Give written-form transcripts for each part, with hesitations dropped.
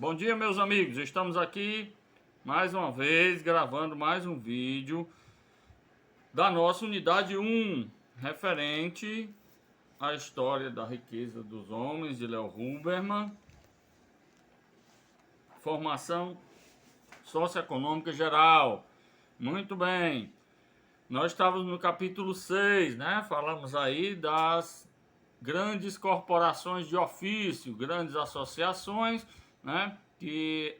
Bom dia, meus amigos. Estamos aqui mais uma vez gravando mais um vídeo da nossa unidade 1, referente à história da riqueza dos homens de Leo Huberman, formação socioeconômica geral. Muito bem. Nós estávamos no capítulo 6, né? Falamos aí das grandes corporações de ofício, grandes associações, né, que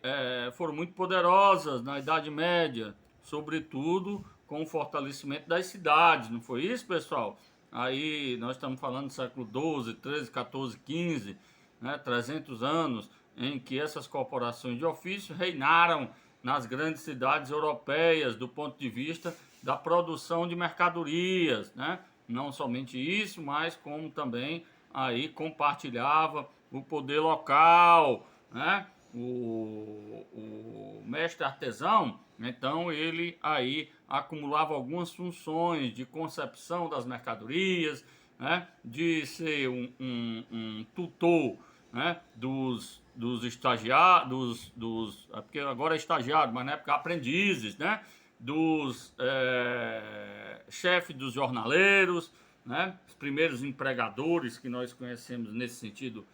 foram muito poderosas na Idade Média, sobretudo com o fortalecimento das cidades, não foi isso, pessoal? Aí nós estamos falando do século XII, XIII, XIV, XV, né, 300 anos, em que essas corporações de ofício reinaram nas grandes cidades europeias do ponto de vista da produção de mercadorias, né? Não somente isso, mas como também aí compartilhava o poder local, né? O mestre artesão, então ele aí acumulava algumas funções de concepção das mercadorias, né? De ser um tutor, né? Dos estagiários, porque agora é estagiário, mas na época aprendizes, né? Dos chefes dos jornaleiros, né? Os primeiros empregadores que nós conhecemos nesse sentido,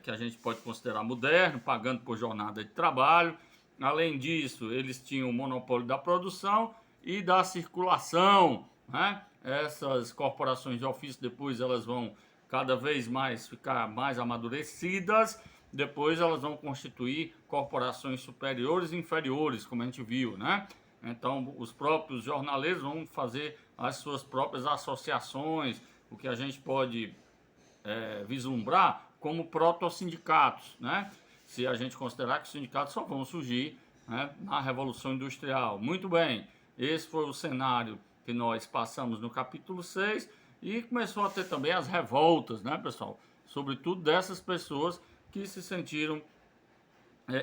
que a gente pode considerar moderno, pagando por jornada de trabalho. Além disso, eles tinham o monopólio da produção e da circulação, né? Essas corporações de ofício depois elas vão cada vez mais ficar mais amadurecidas, depois elas vão constituir corporações superiores e inferiores, como a gente viu, né? Então, os próprios jornaleiros vão fazer as suas próprias associações, o que a gente pode vislumbrar como proto-sindicatos, né? Se a gente considerar que os sindicatos só vão surgir, né, na Revolução Industrial. Muito bem, esse foi o cenário que nós passamos no capítulo 6 e começou a ter também as revoltas, né, pessoal? Sobretudo dessas pessoas que se sentiram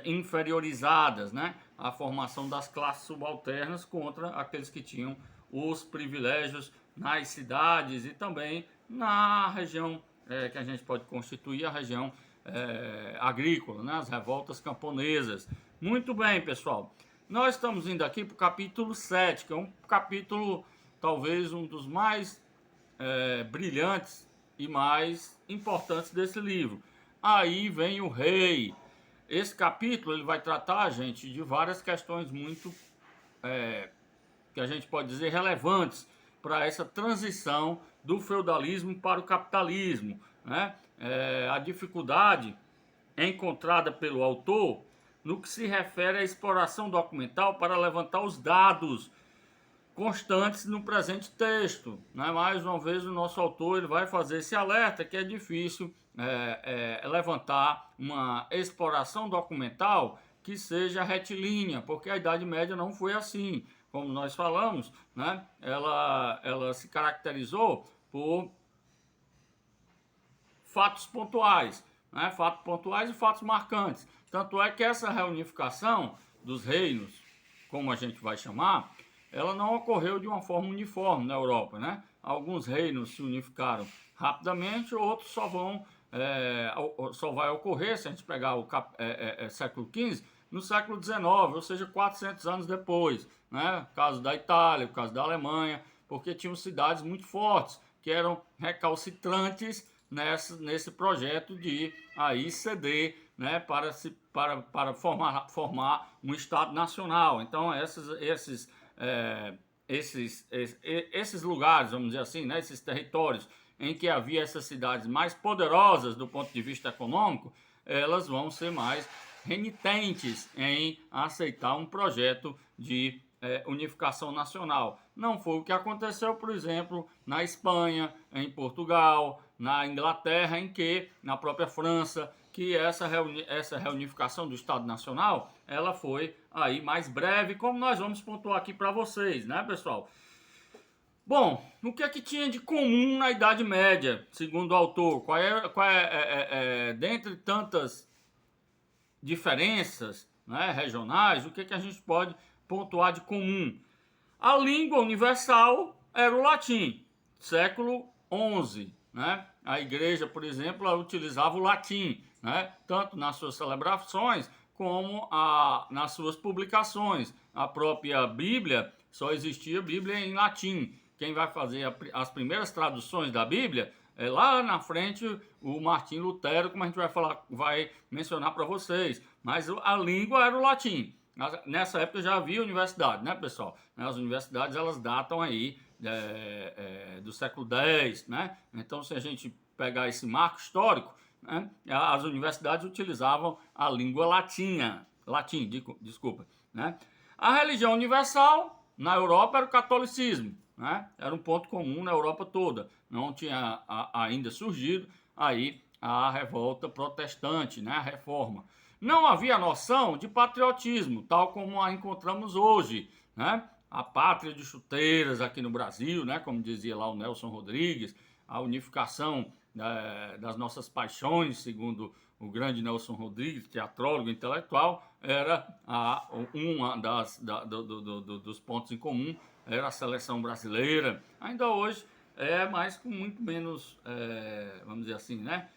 inferiorizadas, né? A formação das classes subalternas contra aqueles que tinham os privilégios nas cidades e também na região que a gente pode constituir a região agrícola, né? As revoltas camponesas. Muito bem, pessoal. Nós estamos indo aqui para o capítulo 7, que é um capítulo talvez um dos mais brilhantes e mais importantes desse livro. Aí vem o rei. Esse capítulo ele vai tratar, gente, de várias questões muito, que a gente pode dizer, relevantes para essa transição do feudalismo para o capitalismo, né? A dificuldade encontrada pelo autor no que se refere à exploração documental para levantar os dados constantes no presente texto, né? Mais uma vez o nosso autor ele vai fazer esse alerta que é difícil levantar uma exploração documental que seja retilínea, porque a Idade Média não foi assim, como nós falamos, né? Ela se caracterizou por fatos pontuais, né? Fatos pontuais e fatos marcantes. Tanto é que essa reunificação dos reinos, como a gente vai chamar, ela não ocorreu de uma forma uniforme na Europa, né? Alguns reinos se unificaram rapidamente, outros só vai ocorrer, se a gente pegar o século XV, no século XIX, ou seja, 400 anos depois, né? O caso da Itália, o caso da Alemanha, porque tinham cidades muito fortes, que eram recalcitrantes nesse projeto de aí ceder, né, para formar um Estado nacional. Então, esses lugares, vamos dizer assim, né, esses territórios em que havia essas cidades mais poderosas do ponto de vista econômico, elas vão ser mais renitentes em aceitar um projeto de unificação nacional. Não foi o que aconteceu, por exemplo, na Espanha, em Portugal, na Inglaterra, em que, na própria França, que essa reunificação do Estado Nacional, ela foi aí mais breve, como nós vamos pontuar aqui para vocês, né, pessoal? Bom, o que é que tinha de comum na Idade Média, segundo o autor? Dentre tantas diferenças, né, regionais, o que é que a gente pode pontuar de comum? A língua universal era o latim, século XI, né? A igreja, por exemplo, ela utilizava o latim, né? Tanto nas suas celebrações como nas suas publicações. A própria Bíblia, só existia Bíblia em latim. Quem vai fazer as primeiras traduções da Bíblia é lá na frente o Martim Lutero, como a gente vai mencionar para vocês. Mas a língua era o latim. Nessa época já havia universidade, né, pessoal? As universidades, elas datam aí do século X, né? Então, se a gente pegar esse marco histórico, né, as universidades utilizavam a língua latim, desculpa, né? A religião universal na Europa era o catolicismo, né? Era um ponto comum na Europa toda. Não tinha ainda surgido aí a revolta protestante, né? A reforma. Não havia noção de patriotismo, tal como a encontramos hoje, né? A pátria de chuteiras aqui no Brasil, né? Como dizia lá o Nelson Rodrigues, a unificação das nossas paixões, segundo o grande Nelson Rodrigues, teatrólogo intelectual, era uma dos pontos em comum, era a seleção brasileira. Ainda hoje mas com muito menos, vamos dizer assim, né?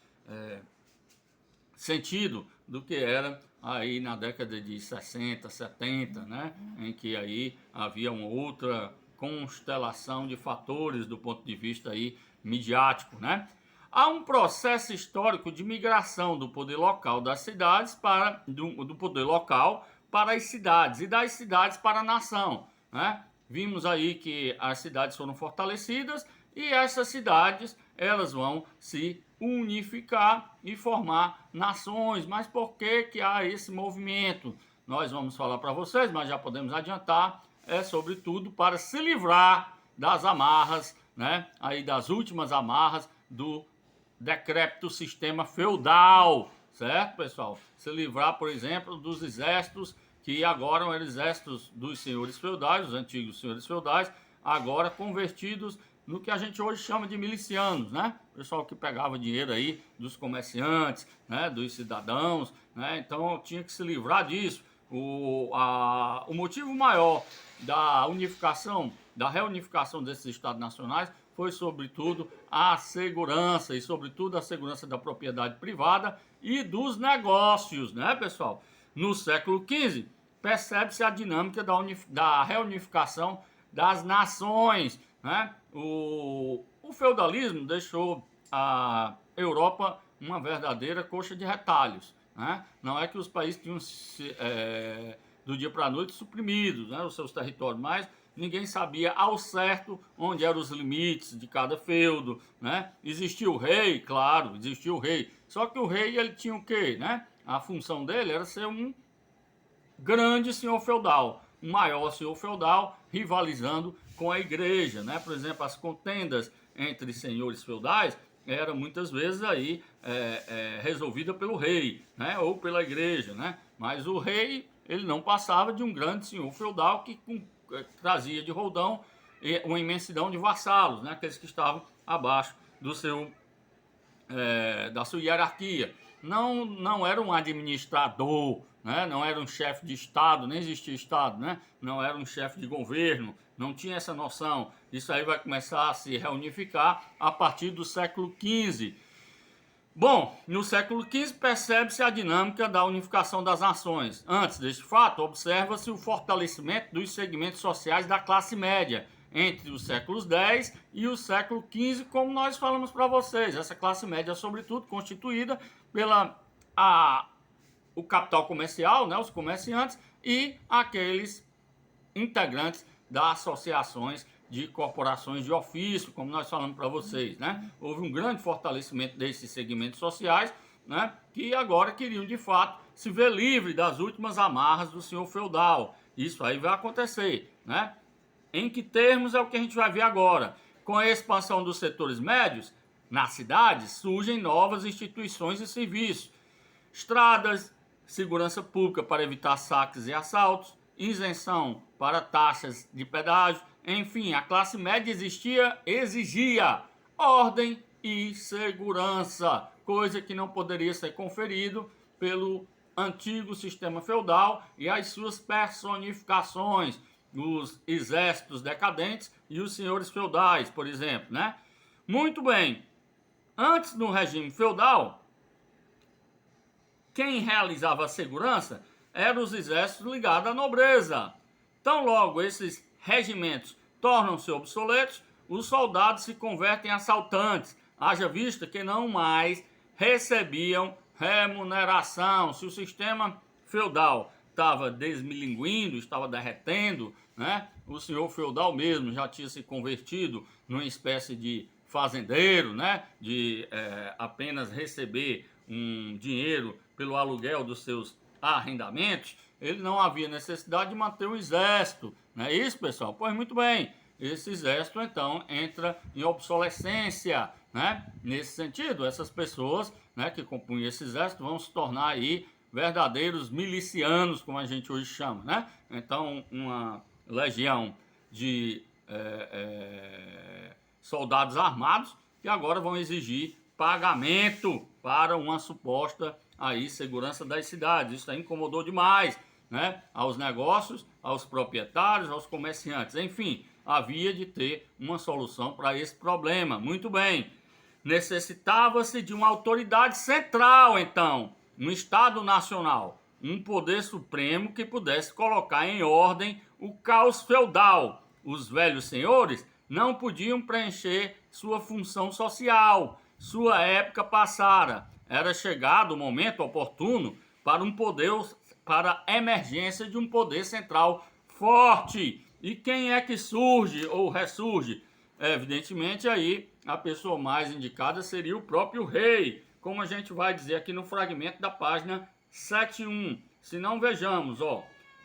Sentido do que era aí na década de 60, 70, né? Em que aí havia uma outra constelação de fatores do ponto de vista aí midiático, né? Há um processo histórico de migração do poder local das cidades do poder local para as cidades e das cidades para a nação, né? Vimos aí que as cidades foram fortalecidas e essas cidades elas vão se unificar e formar nações. Mas por que há esse movimento? Nós vamos falar para vocês, mas já podemos adiantar, sobretudo para se livrar das amarras, né? Aí das últimas amarras do decrépito sistema feudal, certo, pessoal? Se livrar, por exemplo, dos exércitos que agora eram exércitos dos senhores feudais, os antigos senhores feudais, agora convertidos no que a gente hoje chama de milicianos, né? Pessoal que pegava dinheiro aí dos comerciantes, né? Dos cidadãos, né? Então tinha que se livrar disso. O motivo maior da unificação, da reunificação desses estados nacionais foi sobretudo a segurança e sobretudo a segurança da propriedade privada e dos negócios, né, pessoal? No século XV, percebe-se a dinâmica da reunificação das nações, né? O feudalismo deixou a Europa uma verdadeira coxa de retalhos, né? Não é que os países tinham do dia para a noite suprimidos, né, os seus territórios, mas ninguém sabia ao certo onde eram os limites de cada feudo, né? Existia o rei, claro, existia o rei. Só que o rei, ele tinha o quê, né? A função dele era ser um grande senhor feudal, um maior senhor feudal, rivalizando com a igreja, né? Por exemplo, as contendas entre senhores feudais era muitas vezes aí resolvida pelo rei, né? Ou pela igreja, né? Mas o rei, ele não passava de um grande senhor feudal que trazia de roldão uma imensidão de vassalos, né? Aqueles que estavam abaixo do da sua hierarquia. Não era um administrador, né? Não era um chefe de Estado, nem existia Estado, né? Não era um chefe de governo, não tinha essa noção. Isso aí vai começar a se reunificar a partir do século XV. Bom, no século XV percebe-se a dinâmica da unificação das nações. Antes deste fato, observa-se o fortalecimento dos segmentos sociais da classe média entre os séculos X e o século XV, como nós falamos para vocês. Essa classe média, sobretudo, constituída o capital comercial, né, os comerciantes e aqueles integrantes das associações de corporações de ofício, como nós falamos para vocês, né? Houve um grande fortalecimento desses segmentos sociais, né? Que agora queriam, de fato, se ver livre das últimas amarras do senhor feudal. Isso aí vai acontecer, né? Em que termos é o que a gente vai ver agora? Com a expansão dos setores médios, nas cidades surgem novas instituições e serviços. Estradas, segurança pública para evitar saques e assaltos, isenção para taxas de pedágio, enfim, a classe média exigia ordem e segurança, coisa que não poderia ser conferido pelo antigo sistema feudal e as suas personificações, os exércitos decadentes e os senhores feudais, por exemplo, né? Muito bem, antes no regime feudal, quem realizava a segurança eram os exércitos ligados à nobreza. Tão logo esses regimentos tornam-se obsoletos, os soldados se convertem em assaltantes, haja vista que não mais recebiam remuneração. Se o sistema feudal estava desmilinguindo, estava derretendo, né? O senhor feudal mesmo já tinha se convertido numa espécie de fazendeiro, né? De apenas receber um dinheiro pelo aluguel dos seus arrendamentos. Ele não havia necessidade de manter um exército, não é isso, pessoal? Pois muito bem, esse exército então entra em obsolescência, né? Nesse sentido, essas pessoas, né, que compunham esse exército vão se tornar aí verdadeiros milicianos, como a gente hoje chama, né? Então, uma legião de soldados armados que agora vão exigir pagamento para uma suposta aí segurança das cidades. Isso aí incomodou demais, né? Aos negócios, aos proprietários, aos comerciantes. Enfim, havia de ter uma solução para esse problema. Muito bem. Necessitava-se de uma autoridade central, então, no Estado Nacional, um poder supremo que pudesse colocar em ordem o caos feudal. Os velhos senhores não podiam preencher sua função social. Sua época passara. Era chegado o momento oportuno para a emergência de um poder central forte. E quem é que surge ou ressurge? Evidentemente aí a pessoa mais indicada seria o próprio rei, como a gente vai dizer aqui no fragmento da página 71. Se não, vejamos,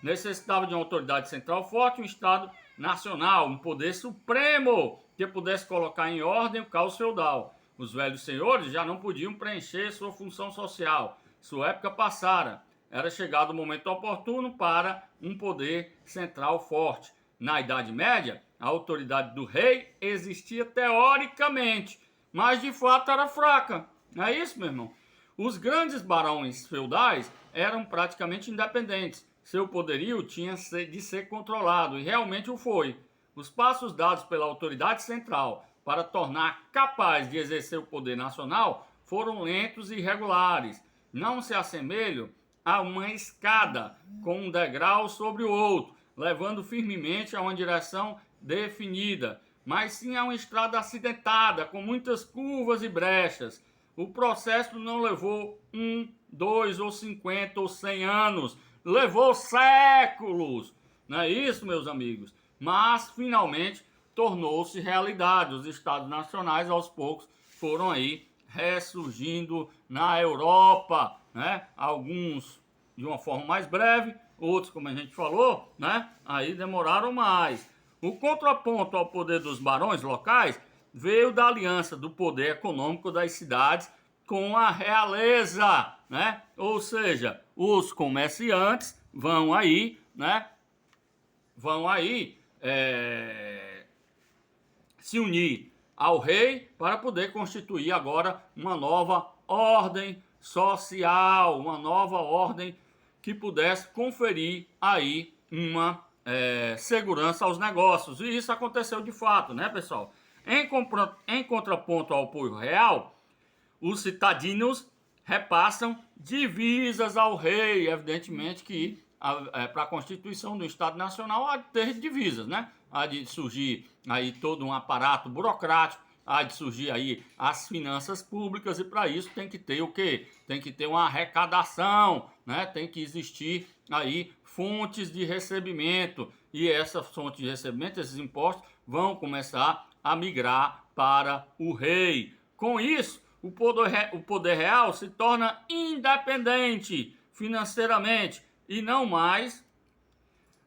necessitava de uma autoridade central forte, um Estado nacional, um poder supremo que pudesse colocar em ordem o caos feudal. Os velhos senhores já não podiam preencher sua função social. Sua época passara. Era chegado o momento oportuno para um poder central forte. Na Idade Média, a autoridade do rei existia teoricamente, mas de fato era fraca. Não é isso, meu irmão? Os grandes barões feudais eram praticamente independentes. Seu poderio tinha de ser controlado, e realmente o foi. Os passos dados pela autoridade central para tornar capaz de exercer o poder nacional foram lentos e irregulares. Não se assemelham a uma escada com um degrau sobre o outro, levando firmemente a uma direção definida, mas sim a uma estrada acidentada, com muitas curvas e brechas. O processo não levou 1, 2 ou 50 ou 100 anos, levou séculos. Não é isso, meus amigos? Mas, finalmente, tornou-se realidade. Os estados nacionais, aos poucos, foram aí ressurgindo na Europa, né? Alguns de uma forma mais breve, outros, como a gente falou, né? Aí demoraram mais. O contraponto ao poder dos barões locais veio da aliança do poder econômico das cidades com a realeza, né? Ou seja, os comerciantes vão aí, né? Vão aí se unir ao rei para poder constituir agora uma nova ordem social, uma nova ordem que pudesse conferir aí uma segurança aos negócios. E isso aconteceu de fato, né, pessoal? Em contraponto ao apoio real, os citadinos repassam divisas ao rei. Evidentemente que para a constituição do Estado Nacional há de ter divisas, né? Há de surgir aí todo um aparato burocrático, há de surgir aí as finanças públicas, e para isso tem que ter o quê? Tem que ter uma arrecadação, né? Tem que existir aí fontes de recebimento, e essas fontes de recebimento, esses impostos, vão começar a migrar para o rei. Com isso, o poder real se torna independente financeiramente e não mais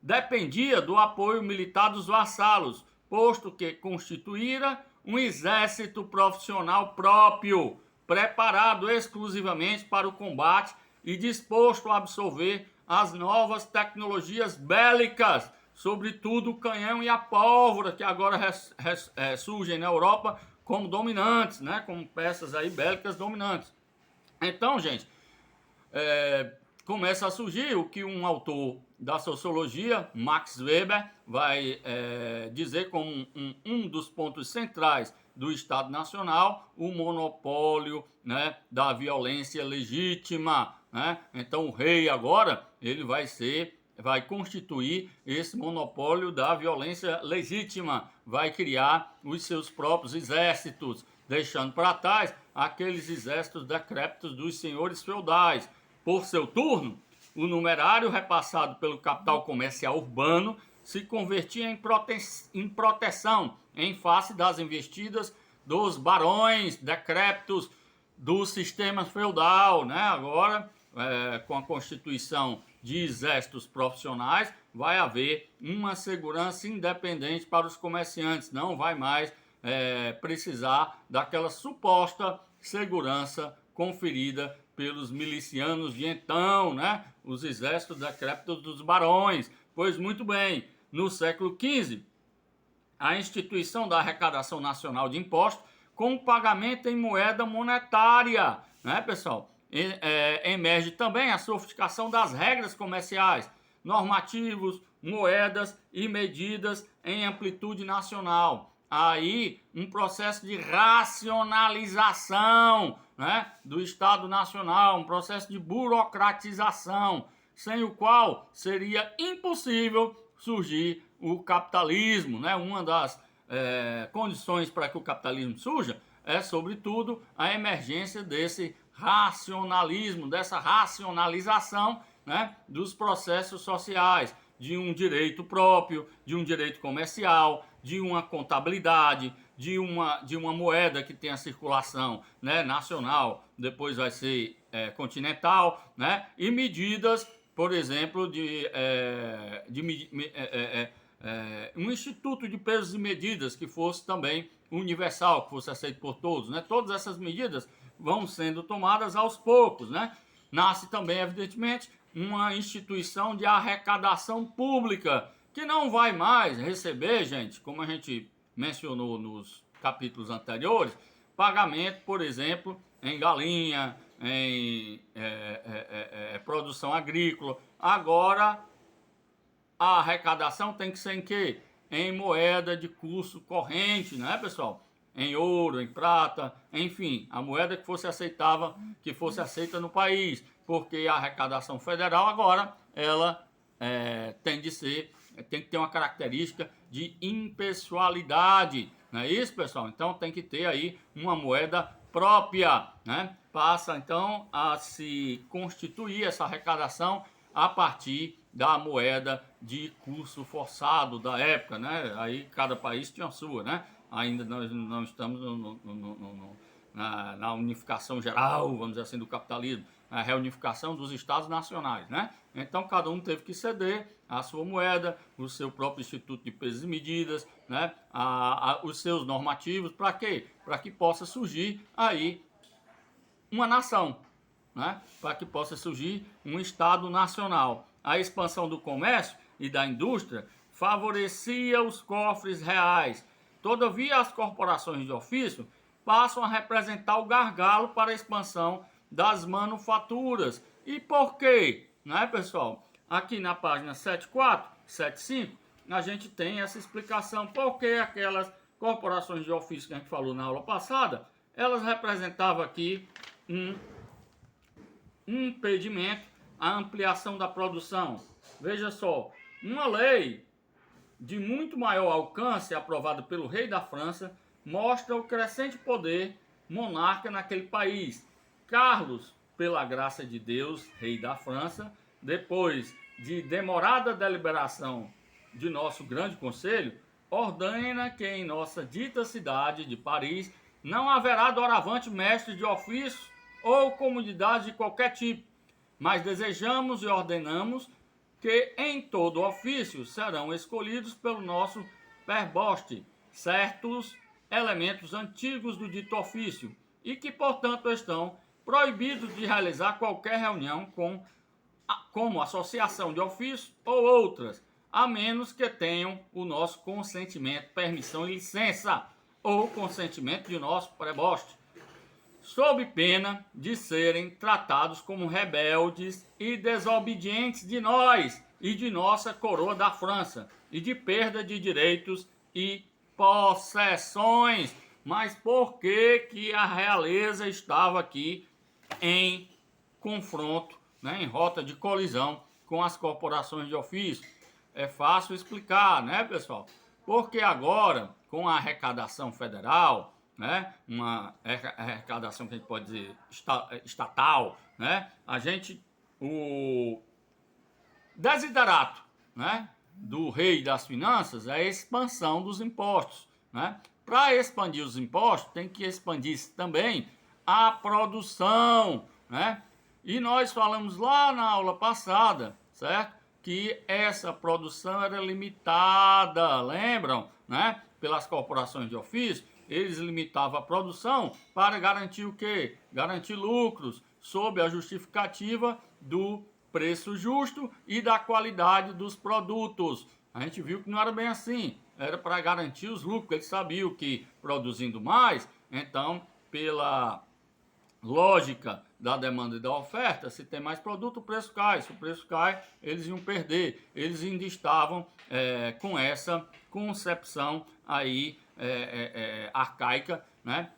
dependia do apoio militar dos vassalos, posto que constituíra um exército profissional próprio, preparado exclusivamente para o combate e disposto a absorver as novas tecnologias bélicas, sobretudo o canhão e a pólvora, que agora surgem na Europa como dominantes, né? Como peças aí bélicas dominantes. Então, gente, começa a surgir o que um autor da sociologia, Max Weber, vai dizer como um dos pontos centrais do Estado Nacional, o monopólio, né, da violência legítima, né? Então o rei agora, ele vai constituir esse monopólio da violência legítima, vai criar os seus próprios exércitos, deixando para trás aqueles exércitos decrépitos dos senhores feudais. Por seu turno, o numerário repassado pelo capital comercial urbano se convertia em proteção em face das investidas dos barões decrépitos do sistema feudal, né? Agora, com a constituição de exércitos profissionais, vai haver uma segurança independente para os comerciantes, não vai mais precisar daquela suposta segurança conferida pelos milicianos de então, né? Os exércitos decrépitos dos barões. Pois muito bem, no século XV, a instituição da arrecadação nacional de impostos com pagamento em moeda monetária, né, pessoal? Emerge também a sofisticação das regras comerciais, normativos, moedas e medidas em amplitude nacional. Aí um processo de racionalização, né, do Estado Nacional, um processo de burocratização, sem o qual seria impossível surgir o capitalismo, né? Uma das condições para que o capitalismo surja é, sobretudo, a emergência desse racionalismo, dessa racionalização, né, dos processos sociais, de um direito próprio, de um direito comercial, de uma contabilidade, de uma moeda que tem a circulação, né, nacional, depois vai ser continental, né, e medidas, por exemplo, um instituto de pesos e medidas que fosse também universal, que fosse aceito por todos, né? Todas essas medidas vão sendo tomadas aos poucos, né? Nasce também, evidentemente, uma instituição de arrecadação pública, que não vai mais receber, gente, como a gente mencionou nos capítulos anteriores, pagamento, por exemplo, em galinha, em produção agrícola. Agora, a arrecadação tem que ser em quê? Em moeda de curso corrente, né, pessoal? Em ouro, em prata, enfim, a moeda que fosse aceita no país, porque a arrecadação federal agora, ela tem que ter uma característica de impessoalidade, não é isso, pessoal? Então tem que ter aí uma moeda própria, né? Passa então a se constituir essa arrecadação a partir da moeda de curso forçado da época, né? Aí cada país tinha a sua, né? Ainda nós não estamos na unificação geral, vamos dizer assim, do capitalismo, a reunificação dos estados nacionais, né? Então cada um teve que ceder a sua moeda, o seu próprio instituto de pesos e medidas, né? Os seus normativos, para quê? Para que possa surgir aí uma nação, né? Para que possa surgir um Estado nacional. A expansão do comércio e da indústria favorecia os cofres reais. Todavia, as corporações de ofício passam a representar o gargalo para a expansão das manufaturas. E por quê? Né, pessoal? Aqui na página 74, 75, a gente tem essa explicação. Por que aquelas corporações de ofício que a gente falou na aula passada, elas representavam aqui um impedimento à ampliação da produção. Veja só, uma lei de muito maior alcance, aprovada pelo rei da França, mostra o crescente poder monarca naquele país. Carlos, pela graça de Deus, rei da França, depois de demorada deliberação de nosso grande conselho, ordena que em nossa dita cidade de Paris não haverá doravante mestre de ofício ou comunidade de qualquer tipo, mas desejamos e ordenamos que em todo ofício serão escolhidos pelo nosso perboste certos elementos antigos do dito ofício e que, portanto, estão proibidos de realizar qualquer reunião como associação de ofício ou outras, a menos que tenham o nosso consentimento, permissão e licença, ou consentimento de nosso preboste, sob pena de serem tratados como rebeldes e desobedientes de nós e de nossa coroa da França, e de perda de direitos e possessões. Mas por que a realeza estava aqui em confronto né, em rota de colisão com as corporações de ofício. É fácil explicar, né, pessoal? Porque agora, com a arrecadação federal, né, uma arrecadação que a gente pode dizer estatal, né, o desiderato, né, do rei das finanças é a expansão dos impostos, né? Para expandir os impostos, tem que expandir também a produção, né? E nós falamos lá na aula passada, certo? Que essa produção era limitada, lembram, né? Pelas corporações de ofício, eles limitavam a produção para garantir o quê? Garantir lucros, sob a justificativa do preço justo e da qualidade dos produtos. A gente viu que não era bem assim, era para garantir os lucros, eles sabiam que produzindo mais, então, pela lógica da demanda e da oferta, se tem mais produto, o preço cai. Se o preço cai, eles iam perder. Eles ainda estavam com essa concepção aí arcaica, né,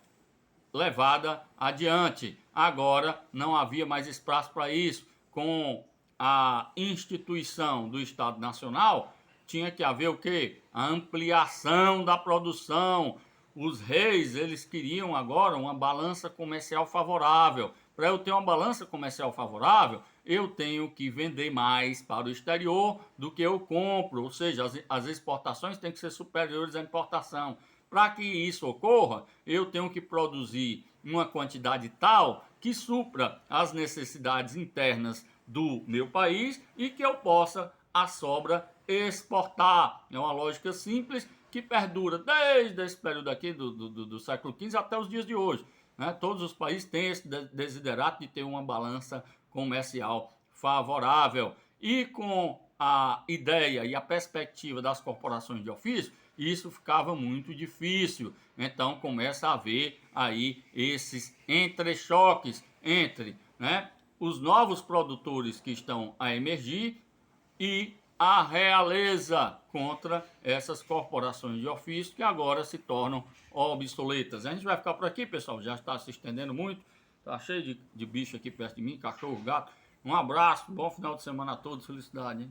levada adiante. Agora não havia mais espaço para isso. Com a instituição do Estado Nacional, tinha que haver o quê? A ampliação da produção. Os reis, eles queriam agora uma balança comercial favorável. Para eu ter uma balança comercial favorável, eu tenho que vender mais para o exterior do que eu compro. Ou seja, as exportações têm que ser superiores à importação. Para que isso ocorra, eu tenho que produzir uma quantidade tal que supra as necessidades internas do meu país e que eu possa, a sobra, exportar. É uma lógica simples que perdura desde esse período aqui do século XV até os dias de hoje. Né? Todos os países têm esse desiderato de ter uma balança comercial favorável. E com a ideia e a perspectiva das corporações de ofício, isso ficava muito difícil. Então começa a haver aí esses entrechoques entre, né, os novos produtores que estão a emergir e a realeza contra essas corporações de ofício que agora se tornam obsoletas. A gente vai ficar por aqui, pessoal, já está se estendendo muito, tá cheio de bicho aqui perto de mim, cachorro, gato. Um abraço, bom final de semana a todos, felicidade, hein?